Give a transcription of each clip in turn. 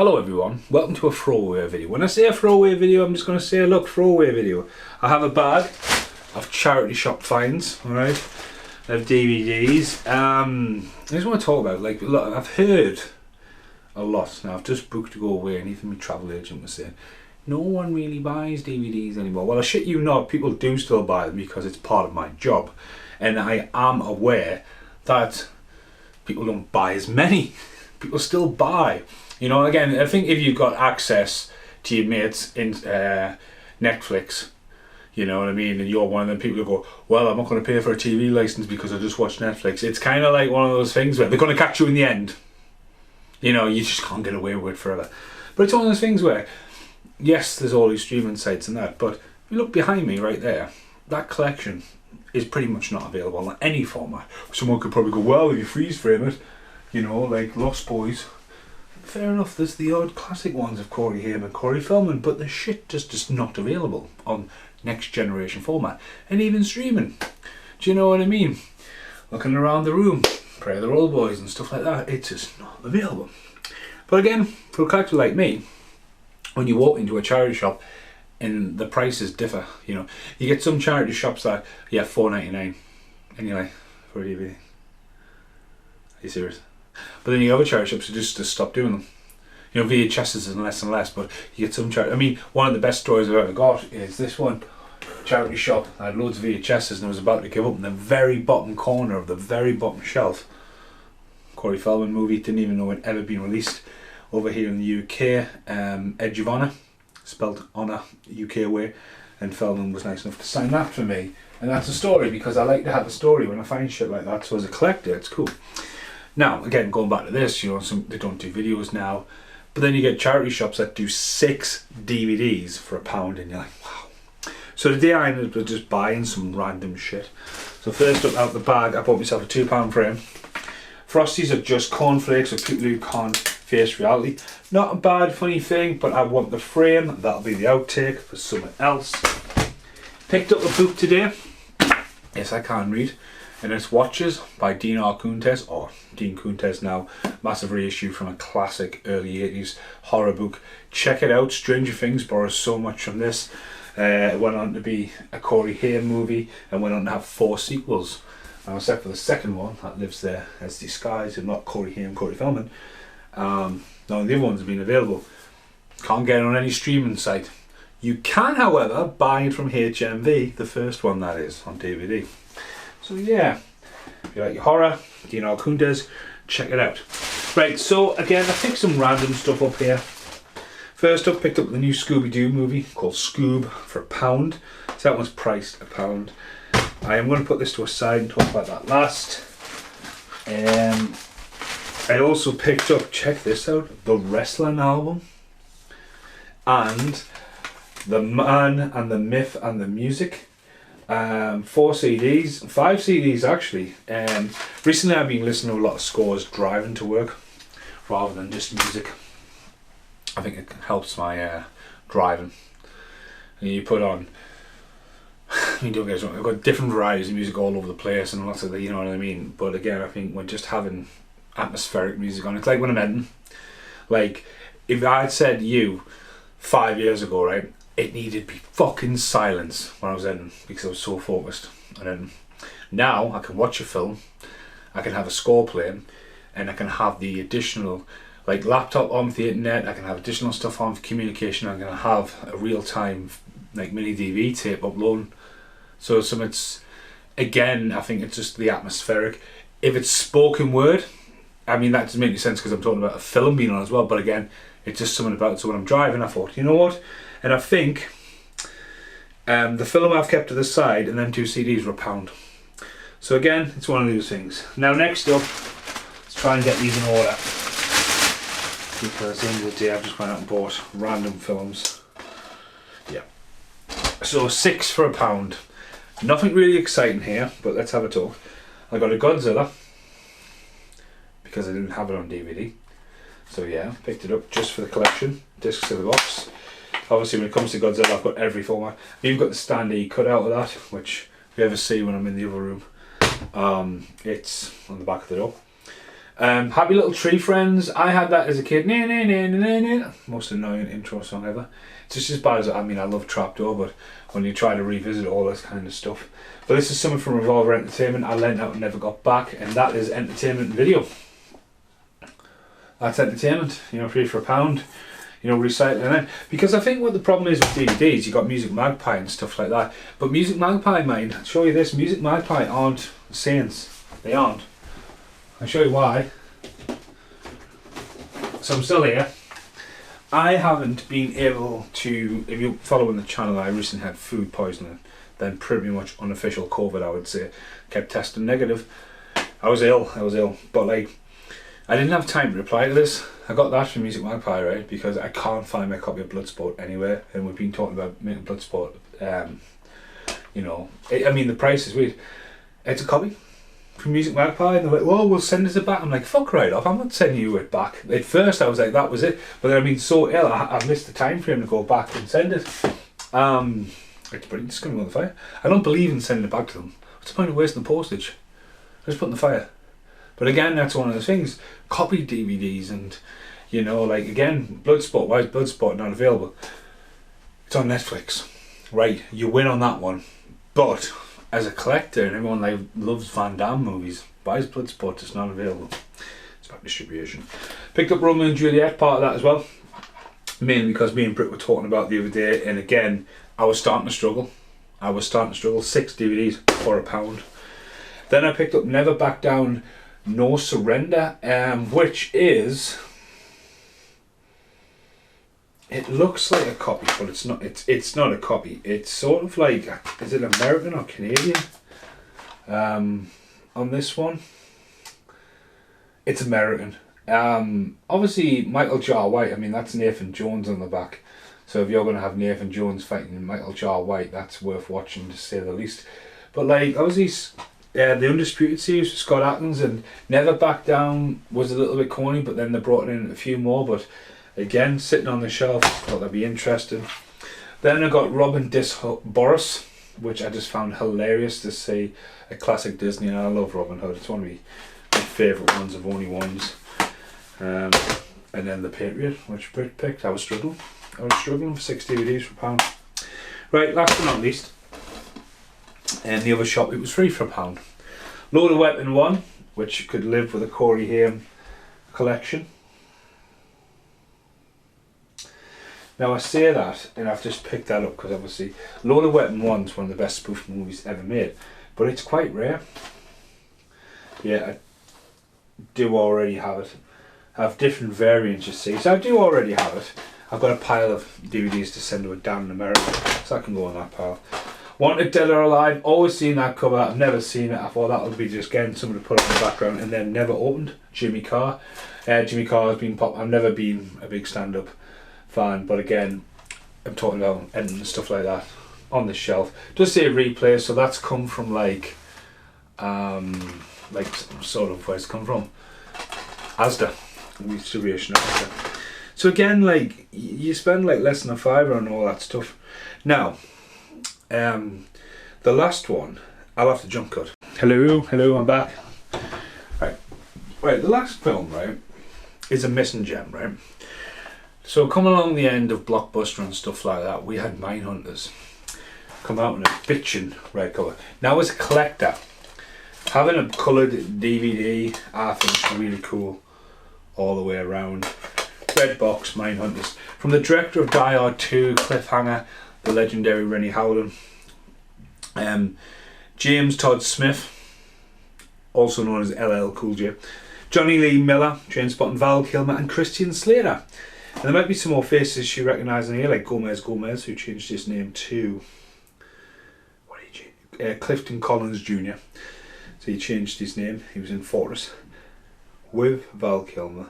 Hello everyone, welcome to a throwaway video. When I say a throwaway video, I'm just going to say, look, throwaway video. I have a bag of charity shop finds, alright, of DVDs. I just want to talk about, like, look, I've heard a lot. Now, I've just booked to go away, and even my travel agent was saying, no one really buys DVDs anymore. Well, I shit you not, people do still buy them because it's part of my job. And I am aware that people don't buy as many. People still buy. You know, again, I think if you've got access to your mates in Netflix, you know what I mean, and you're one of them people who go, well, I'm not going to pay for a TV license because I just watched Netflix. It's kind of like one of those things where they're going to catch you in the end. You know, you just can't get away with it forever. But it's one of those things where, yes, there's all these streaming sites and that, but if you look behind me right there, that collection is pretty much not available in any format. Someone could probably go, well, if you freeze frame it, you know, like Lost Boys. Fair enough, there's the odd classic ones of Corey Haim and Corey Feldman, but the shit just not available on next generation format. And even streaming. Do you know what I mean? Looking around the room, Pray the Roll Boys and stuff like that, it's just not available. But again, for a character like me, when you walk into a charity shop and the prices differ, you know, you get some charity shops that, yeah, $4.99, and you're like, for a DVD. Are you serious? But then you have other charity shops who just stop doing them. You know, VHSs is less and less, but you get some charity. I mean, one of the best stories I've ever got is this one charity shop. I had loads of VHSs and I was about to give up in the very bottom corner of the very bottom shelf. Corey Feldman movie, didn't even know it had ever been released over here in the UK. Edge of Honour, spelled Honour UK way, and Feldman was nice enough to sign that for me. And that's a story because I like to have a story when I find shit like that. So as a collector, it's cool. Now, again, going back to this, you know, they don't do videos now, but then you get charity shops that do 6 DVDs for £1, and you're like, wow. So today I ended up just buying some random shit. So first up out the bag, I bought myself a £2 frame. Frosties are just cornflakes for people who can't face reality. Not a bad, funny thing, but I want the frame. That'll be the outtake for someone else. Picked up a book today. Yes, I can read. And it's Watchers by Dean Kuntz, or Dean Kuntz now. Massive reissue from a classic early 80s horror book. Check it out. Stranger Things borrows so much from this. It went on to be a Corey Haim movie and went on to have 4 sequels. Now, except for the second one that lives there as disguised and not Corey Haim, Corey Feldman. None of the other ones have been available. Can't get it on any streaming site. You can, however, buy it from HMV, the first one that is, on DVD. So yeah, if you like your horror, Dean Kuntz, check it out. Right, so again, I picked some random stuff up here. First up, picked up the new Scooby-Doo movie called Scoob for £1. So that one's priced £1. I am going to put this to a side and talk about that last. I also picked up, check this out, the Wrestling album. And The Man and the Myth and the Music. 4 CDs, 5 CDs actually. Recently I've been listening to a lot of scores driving to work rather than just music. I think it helps my driving. And you put on, I mean, don't get us wrong, I've got different varieties of music all over the place and lots of the, you know what I mean. But again, I think when just having atmospheric music on, it's like when I'm editing. Like, if I had said to you 5 years ago, right, it needed to be fucking silence when I was editing because I was so focused. And then now I can watch a film, I can have a score playing, and I can have the additional, like, laptop on the internet, I can have additional stuff on for communication, I'm going to have a real-time, like, mini DV tape uploading. So it's, again, I think it's just the atmospheric. If it's spoken word, I mean, that doesn't make any sense because I'm talking about a film being on as well, but again, it's just something about it. So when I'm driving, I thought, you know what? And I think the film I've kept to the side and then 2 CDs were £1. So again, it's one of those things. Now next up, let's try and get these in order. Because at the end of the day, I've just went out and bought random films. Yeah. So 6 for £1. Nothing really exciting here, but let's have a talk. I got a Godzilla because I didn't have it on DVD. So yeah, picked it up just for the collection. Discs in the box. Obviously when it comes to Godzilla, I've got every format. You've got the standee cut out of that, which if you ever see when I'm in the other room, it's on the back of the door. Happy Little Tree Friends. I had that as a kid. Most annoying intro song ever. It's just as bad as, I mean, I love Trapdoor, but when you try to revisit all this kind of stuff. But this is something from Revolver Entertainment. I lent out and never got back, and that is entertainment video. That's entertainment, you know, free for £1. You know, recycling it. Because I think what the problem is with DVDs, you got Music Magpie and stuff like that. But Music Magpie, mate, I'll show you this. Music Magpie aren't saints. They aren't. I'll show you why. So I'm still here. I haven't been able to, if you're following the channel, I recently had food poisoning. Then pretty much unofficial COVID, I would say. Kept testing negative. I was ill. But like, I didn't have time to reply to this. I got that from Music Magpie, right? Because I can't find my copy of Bloodsport anywhere. And we've been talking about making Bloodsport, you know. I mean, the price is weird. It's a copy from Music Magpie. And they're like, well, we'll send it back. I'm like, fuck right off. I'm not sending you it back. At first, I was like, that was it. But then I've been so ill, I missed the time frame to go back and send it. It's just going to go in the fire. I don't believe in sending it back to them. What's the point of wasting the postage? Just put it in the fire. But again, that's one of the things. Copy DVDs and, you know, like again, Bloodsport. Why is Bloodsport not available? It's on Netflix. Right, you win on that one. But as a collector and everyone like loves Van Damme movies, why is Bloodsport just not available? It's about distribution. Picked up Romeo and Juliet, part of that as well. Mainly because me and Britt were talking about the other day, and again, I was starting to struggle. 6 DVDs for £1. Then I picked up Never Back Down, No Surrender, which is, it looks like a copy, but it's not. It's not a copy. It's sort of like, is it American or Canadian? On this one, it's American. Obviously Michael Jar White. I mean, that's Nathan Jones on the back. So if you're going to have Nathan Jones fighting Michael Jar White, that's worth watching, to say the least. But like, obviously, the Undisputed series with Scott Atkins and Never Back Down was a little bit corny, but then they brought in a few more. But again, sitting on the shelf, thought that'd be interesting. Then I got Robin Boris, which I just found hilarious to see, a classic Disney, and I love Robin Hood. It's one of my favourite ones of only ones. And then The Patriot, which Brit picked. I was struggling for 6 DVDs for £1. Right, last but not least, in the other shop, it was free for £1. Load of Weapon 1, which could live with a Corey Haim collection. Now I say that, and I've just picked that up because obviously Load of Weapon 1 is one of the best spoof movies ever made, but it's quite rare. Yeah, I do already have it. I have different variants, you see, so I do already have it. I've got a pile of DVDs to send to a Dan in America, so I can go on that pile. Wanted Dead or Alive, always seen that cover. I've never seen it. I thought that would be just getting someone to put on the background, and then never opened. Jimmy Carr. Jimmy Carr has been pop. I've never been a big stand-up fan, but again, I'm talking about editing and stuff like that on the shelf. Just say replay, so that's come from like sort of where's it come from? Asda. Distribution Asda. So again, like, you spend like less than £5 on all that stuff. Now, the last one, I'll have to jump cut. Hello, I'm back. Right, the last film, right, is a missing gem, right? So coming along the end of Blockbuster and stuff like that, we had Mindhunters come out in a bitchin' red cover. Now as a collector, having a coloured DVD, I think is really cool all the way around. Red box, Mindhunters. From the director of Die Hard 2, Cliffhanger, the legendary Rennie Howden. James Todd Smith, also known as LL Cool J. Johnny Lee Miller, Trainspotting, Val Kilmer, and Christian Slater. And there might be some more faces you recognise in here, like Gomez, who changed his name to Clifton Collins Jr. So he changed his name. He was in Fortress with Val Kilmer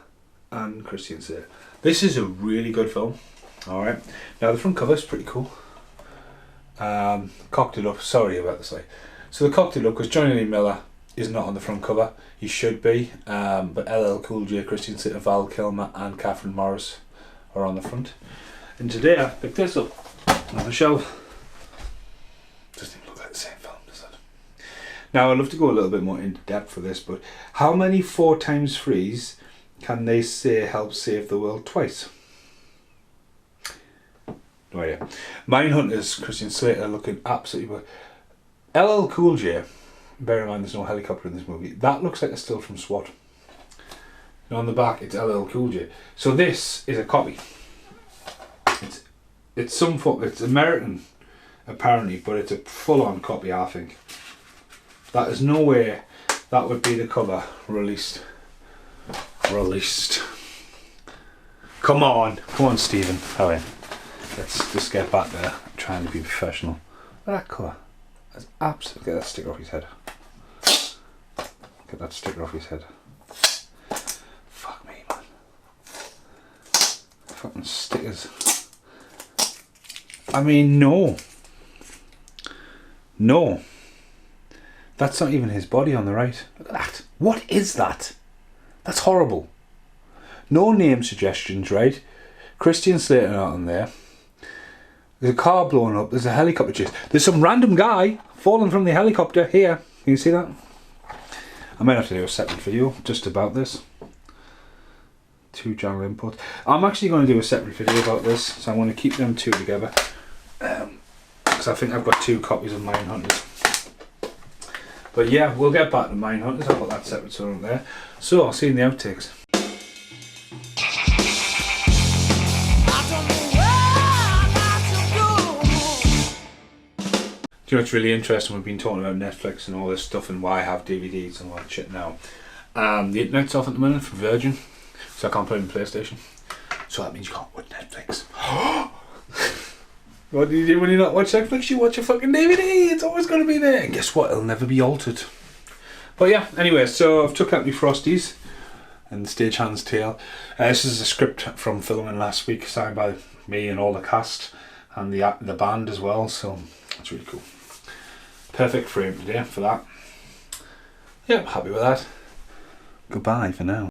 and Christian Slater. This is a really good film. Alright, now the front cover is pretty cool. Cocked it up, sorry about the site. So the cocked it up because Johnny Lee Miller is not on the front cover. He should be, but LL Cool J, Christian Slater, Val Kilmer and Catherine Morris are on the front. And today I picked this up on the shelf. Doesn't even look like the same film, does it? Now I'd love to go a little bit more into depth for this, but how many 4 times 3s can they say help save the world twice? No idea. Mindhunters, Christian Slater looking absolutely... LL Cool J, bear in mind there's no helicopter in this movie, that looks like a still from SWAT. And on the back it's LL Cool J. So this is a copy. It's it's American apparently, but it's a full-on copy, I think. That is no way that would be the cover released. Come on Stephen. Oh yeah. Let's just get back there. I'm trying to be professional. Look at that colour. That's absolutely... Get that sticker off his head. Get that sticker off his head. Fuck me, man. Fucking stickers. I mean, no. No. That's not even his body on the right. Look at that. What is that? That's horrible. No name suggestions, right? Christian Slater not on there. There's a car blowing up. There's a helicopter chase. There's some random guy falling from the helicopter here. Can you see that? I might have to do a separate video just about this. 2 channel inputs. I'm actually going to do a separate video about this, so I'm going to keep them 2 together. Because I think I've got 2 copies of Mindhunters. But yeah, we'll get back to Mindhunters. I'll put that separate one there. So I'll see you in the outtakes. Do you know what's really interesting? We've been talking about Netflix and all this stuff and why I have DVDs and all that shit now. The internet's off at the minute for Virgin, so I can't play it on PlayStation. So that means you can't watch Netflix. What do you do when you not watch Netflix? You watch a fucking DVD. It's always going to be there. And guess what? It'll never be altered. But yeah, anyway, so I've took out my Frosties and Stagehand's Tale. This is a script from filming last week, signed by me and all the cast and the band as well. So it's really cool. Perfect frame today for that. Yeah, I'm happy with that. Goodbye for now.